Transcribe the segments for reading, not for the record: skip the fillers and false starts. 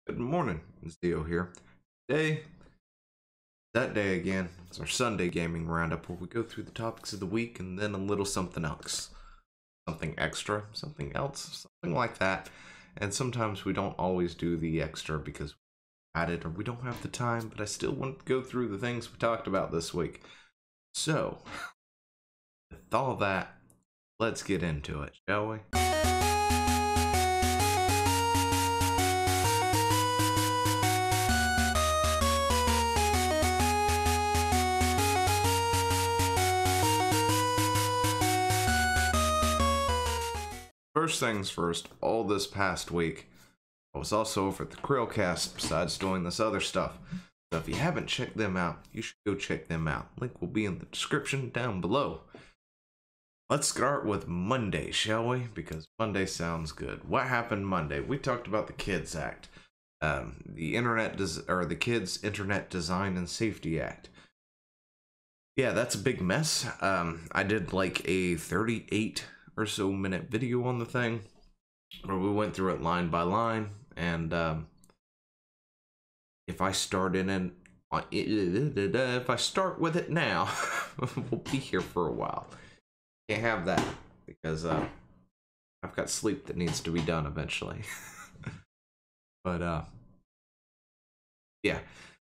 Good morning, Zio here. Today, that day again, it's our Sunday gaming roundup where we go through the topics of the week and then a little something else. Something extra, something else, something like that. And sometimes we don't always do the extra because we had it or we don't have the time, but I still want to go through the things we talked about this week. So, with all that, let's get into it, shall we? First things first, all this past week, I was also over at the Chrillcast besides doing this other stuff. So if you haven't checked them out, you should go check them out. Link will be in the description down below. Let's start with Monday, shall we? Because Monday sounds good. What happened Monday? We talked about the Kids Act. The Kids Internet Design and Safety Act. Yeah, that's a big mess. I did like a 38 or so minute video on the thing where we went through it line by line, and if I start with it now, we'll be here for a while. Can't have that because I've got sleep that needs to be done eventually. But yeah,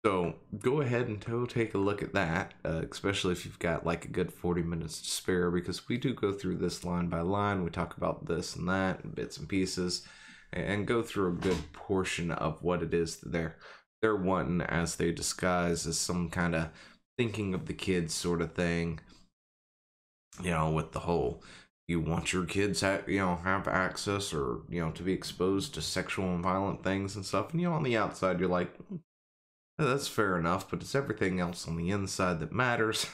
so go ahead and take a look at that, especially if you've got like a good 40 minutes to spare, because we do go through this line by line. We talk about this and that and bits and pieces and go through a good portion of what it is that they're wanting, as they disguise as some kind of thinking of the kids sort of thing, you know, with the whole you want your kids have access or to be exposed to sexual and violent things and stuff, and on the outside you're like, that's fair enough, but it's everything else on the inside that matters.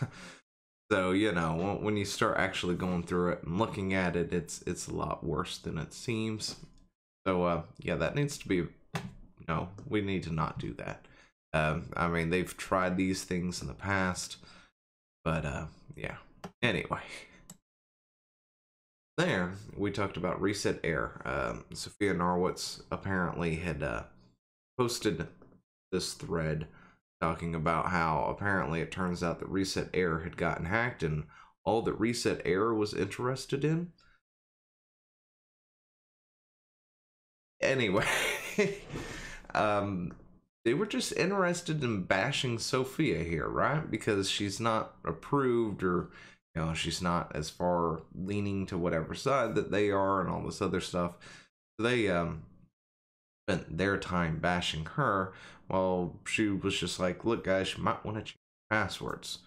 So, when you start actually going through it and looking at it, it's a lot worse than it seems. So, yeah, that needs to be, we need to not do that. I mean, they've tried these things in the past, but, yeah. Anyway. There, we talked about ResetEra. Sophia Norwitz apparently had posted this thread talking about how apparently it turns out that ResetEra had gotten hacked, and all that ResetEra was interested in. Anyway, they were just interested in bashing Sophia here, right? Because she's not approved, or she's not as far leaning to whatever side that they are and all this other stuff. They spent their time bashing her, while she was just like, look guys, you might want to change your passwords.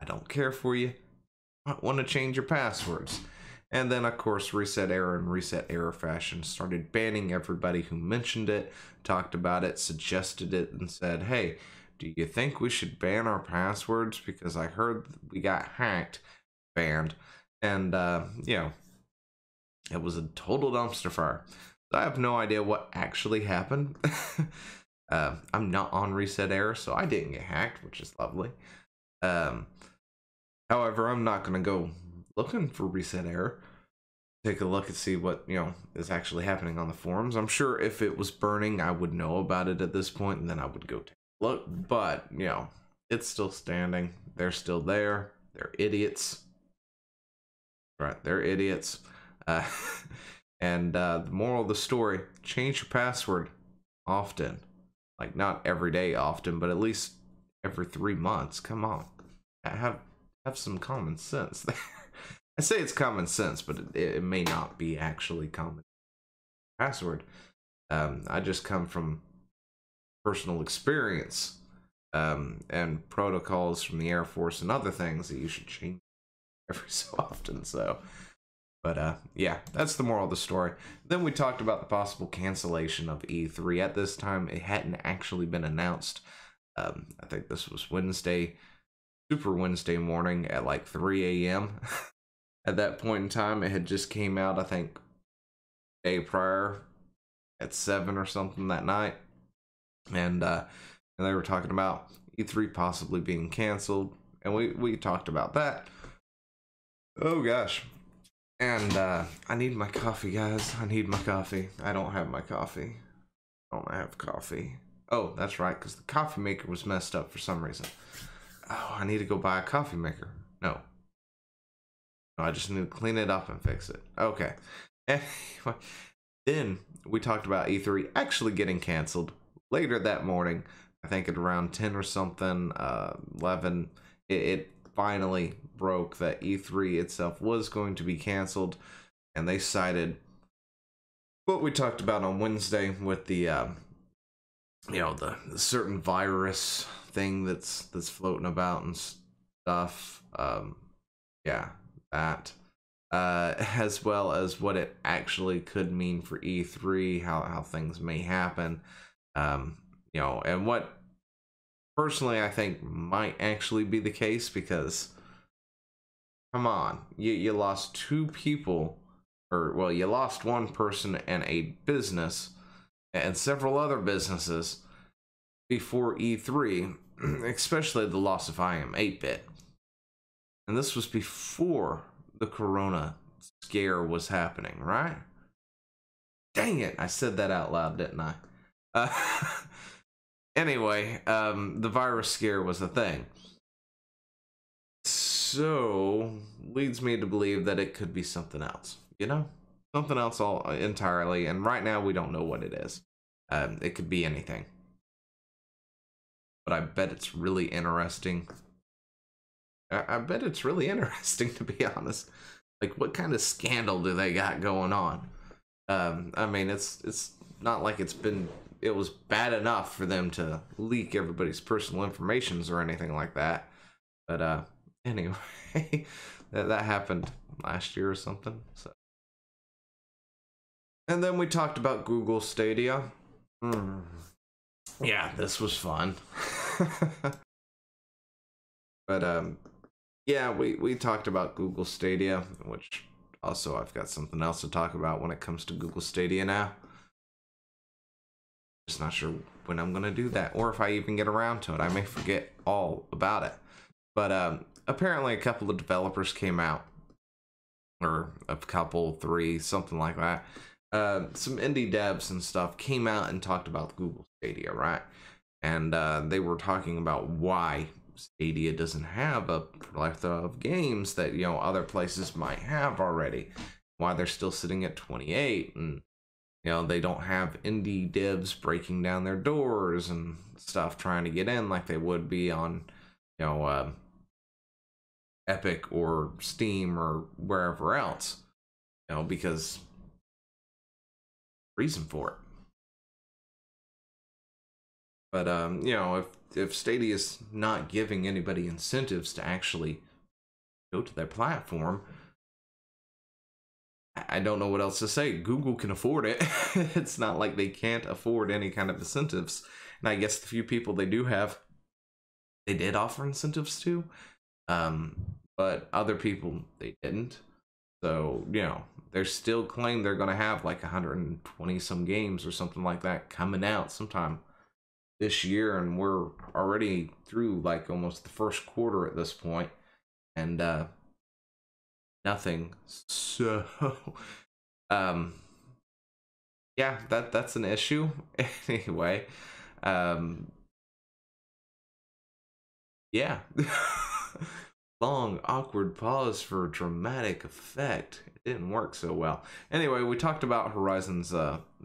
I don't care for you. You might want to change your passwords. And then of course ResetEra in ResetEra fashion started banning everybody who mentioned it, talked about it, suggested it, and said, hey, do you think we should ban our passwords because I heard we got hacked? Banned. And it was a total dumpster fire. I have no idea what actually happened. I'm not on ResetEra, so I didn't get hacked, which is lovely. However, I'm not going to go looking for ResetEra. Take a look and see what, is actually happening on the forums. I'm sure if it was burning, I would know about it at this point, and then I would go take a look. But, it's still standing. They're still there. They're idiots. Right, they're idiots. And the moral of the story, change your password often. Like, not every day often, but at least every 3 months. Come on. Have some common sense there. I say it's common sense, but it may not be actually common password. I just come from personal experience and protocols from the Air Force and other things that you should change every so often. So, but yeah, that's the moral of the story. Then we talked about the possible cancellation of E3. At this time, it hadn't actually been announced. I think this was Wednesday, Super Wednesday morning at like 3 a.m. At that point in time, it had just came out, I think, day prior at 7 or something that night. And they were talking about E3 possibly being canceled. And we talked about that. Oh gosh. And I need my coffee, guys. I need my coffee. I don't have my coffee. don't have coffee? Oh, that's right, because the coffee maker was messed up for some reason. Oh, I need to go buy a coffee maker. No. I just need to clean it up and fix it. Okay. Anyway, then we talked about E3 actually getting canceled later that morning. I think at around 10 or something, 11, it finally broke that E3 itself was going to be canceled, and they cited what we talked about on Wednesday with the the certain virus thing that's floating about and stuff. Yeah, that as well as what it actually could mean for E3, how things may happen, and what personally I think might actually be the case, because come on, you lost two people, or well, you lost one person and a business and several other businesses before E3, especially the loss of I Am 8-Bit. And this was before the Corona scare was happening, right? Dang it, I said that out loud, didn't I? Anyway, the virus scare was a thing. So, leads me to believe that it could be something else, Something else all entirely, and right now we don't know what it is. It could be anything. But I bet it's really interesting. I bet it's really interesting, to be honest. Like, what kind of scandal do they got going on? I mean, it's not like it was bad enough for them to leak everybody's personal informations or anything like that. But anyway, that happened last year or something. So, and then we talked about Google Stadia. Yeah, this was fun. But yeah, we talked about Google Stadia, which also I've got something else to talk about when it comes to Google Stadia now. Just not sure when I'm gonna do that, or if I even get around to it. I may forget all about it. But apparently a couple of developers came out, or a couple, three, something like that. Some indie devs and stuff came out and talked about Google Stadia, right? And they were talking about why Stadia doesn't have a plethora of games that other places might have already. Why they're still sitting at 28, and they don't have indie devs breaking down their doors and stuff trying to get in like they would be on Epic or Steam or wherever else. Because reason for it. But if Stadia's not giving anybody incentives to actually go to their platform, I don't know what else to say. Google can afford it. It's not like they can't afford any kind of incentives. And I guess the few people they do have, they did offer incentives to. But other people, they didn't. So, they're still claim they're going to have like 120 some games or something like that coming out sometime this year, and we're already through like almost the first quarter at this point, and nothing. So yeah, that's an issue. Anyway, yeah. Long awkward pause for dramatic effect. It didn't work so well. Anyway, we talked about Horizon's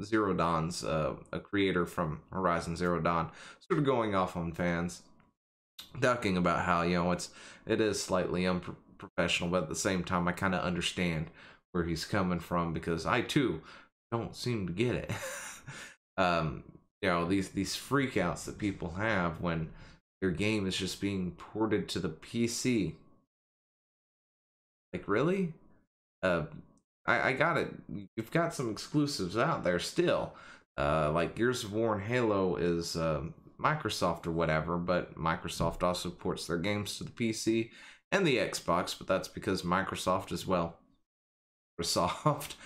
Zero Dawn's a creator from Horizon Zero Dawn sort of going off on fans, talking about how it is slightly unprofessional, but at the same time I kind of understand where he's coming from, because I too don't seem to get it. These freakouts that people have when their game is just being ported to the PC. Like, really? I got it. You've got some exclusives out there still. Like Gears of War and Halo is Microsoft or whatever, but Microsoft also ports their games to the PC and the Xbox, but that's because Microsoft as well. Microsoft,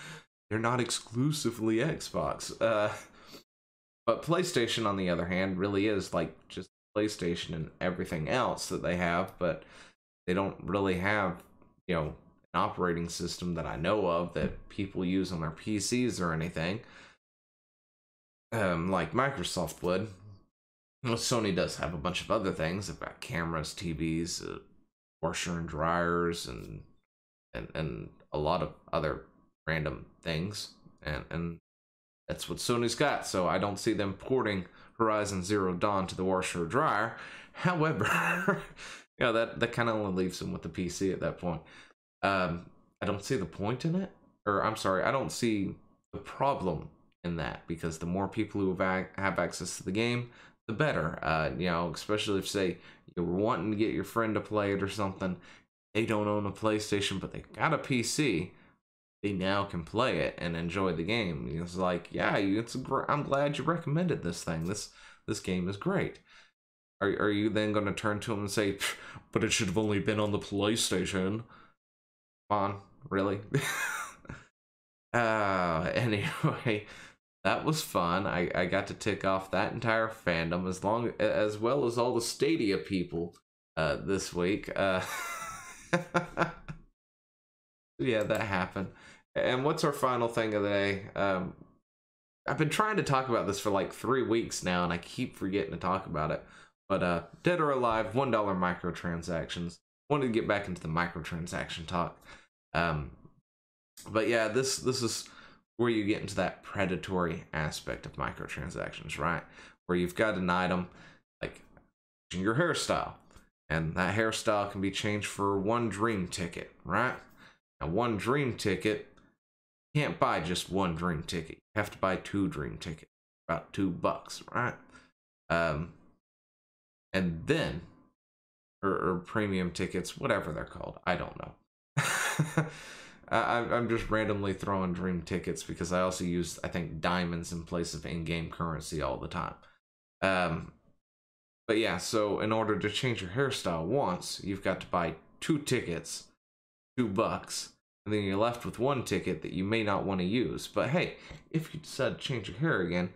they're not exclusively Xbox. But PlayStation, on the other hand, really is like just PlayStation and everything else that they have, but they don't really have, an operating system that I know of that people use on their PCs or anything. like Microsoft would. Well, Sony does have a bunch of other things. They've got cameras, TVs, washer and dryers, and a lot of other random things. And that's what Sony's got. So I don't see them porting Horizon Zero Dawn to the washer or dryer. However, that kind of only leaves them with the PC at that point. I don't see the point in it. Or I'm sorry, I don't see the problem in that, because the more people who have access to the game, the better. Especially if, say, you were wanting to get your friend to play it or something, they don't own a PlayStation, but they got a PC, they now can play it and enjoy the game. It's like, yeah, I'm glad you recommended this thing. This game is great. Are you then going to turn to them and say, but it should have only been on the PlayStation? Come on, really? Anyway, that was fun. I got to tick off that entire fandom, as well as all the Stadia people this week. Yeah, that happened. And what's our final thing of the day? I've been trying to talk about this for like 3 weeks now, and I keep forgetting to talk about it. But Dead or Alive, $1 microtransactions. Wanted to get back into the microtransaction talk. But yeah, this is where you get into that predatory aspect of microtransactions, right? Where you've got an item like your hairstyle, and that hairstyle can be changed for one dream ticket, right? Now, one dream ticket, you can't buy just one dream ticket. You have to buy 2 dream tickets, about $2, right? And then, or premium tickets, whatever they're called, I don't know. I'm just randomly throwing dream tickets because I also use, I think, diamonds in place of in-game currency all the time. But yeah, so in order to change your hairstyle once, you've got to buy 2 tickets, $2, and then you're left with 1 ticket that you may not want to use. But hey, if you decide to change your hair again,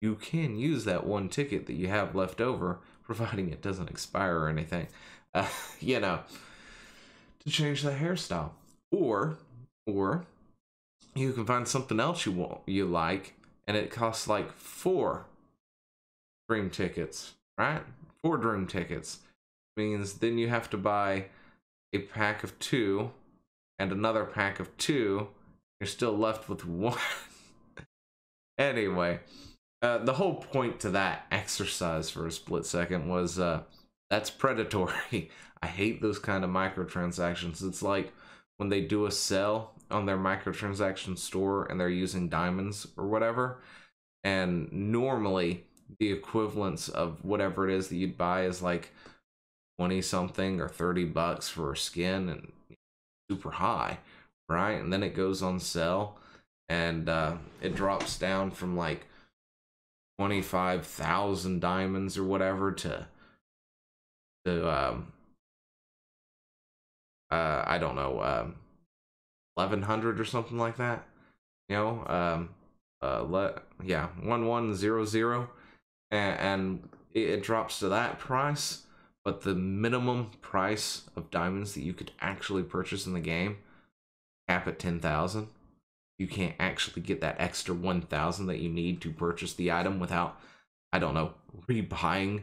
you can use that 1 ticket that you have left over, providing it doesn't expire or anything, to change that hairstyle. Or you can find something else you like, and it costs like 4 dream tickets, right? 4 dream tickets means then you have to buy a pack of 2 and another pack of 2. You're still left with 1. Anyway, the whole point to that exercise for a split second was that's predatory. I hate those kind of microtransactions. It's like when they do a sell on their microtransaction store and they're using diamonds or whatever, and normally the equivalence of whatever it is that you'd buy is like 20 something or $30 for a skin, and super high, right? And then it goes on sale, and it drops down from like 25,000 diamonds or whatever to I don't know, 1,100 or something like that. 1100, and it drops to that price. But the minimum price of diamonds that you could actually purchase in the game cap at 10,000. You can't actually get that extra 1,000 that you need to purchase the item without, I don't know, rebuying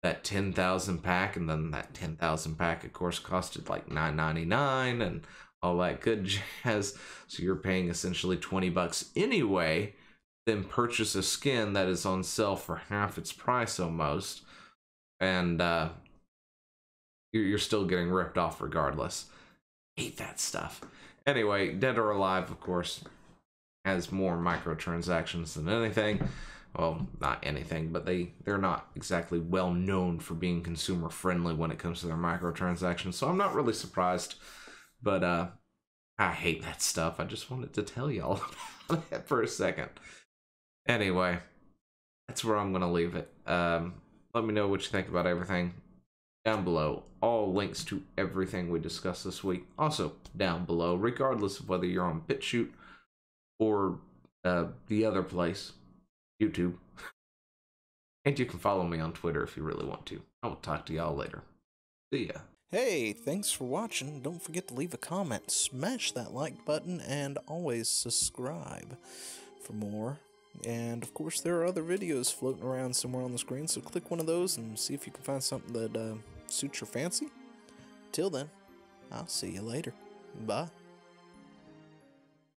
that 10,000 pack. And then that 10,000 pack, of course, costed like $9.99 and all that good jazz. So you're paying essentially $20 anyway, then purchase a skin that is on sale for half its price almost. And you're still getting ripped off regardless. Hate that stuff. Anyway, Dead or Alive, of course, has more microtransactions than anything. Well, not anything, but they're not exactly well known for being consumer friendly when it comes to their microtransactions. So I'm not really surprised. But I hate that stuff. I just wanted to tell y'all about it for a second. Anyway, that's where I'm going to leave it. Let me know what you think about everything down below. All links to everything we discussed this week also down below, regardless of whether you're on BitChute or the other place, YouTube. And you can follow me on Twitter if you really want to. I will talk to y'all later. See ya. Hey, thanks for watching. Don't forget to leave a comment, smash that like button, and always subscribe for more And of course, there are other videos floating around somewhere on the screen, so click one of those and see if you can find something that suits your fancy. Till then, I'll see you later. Bye.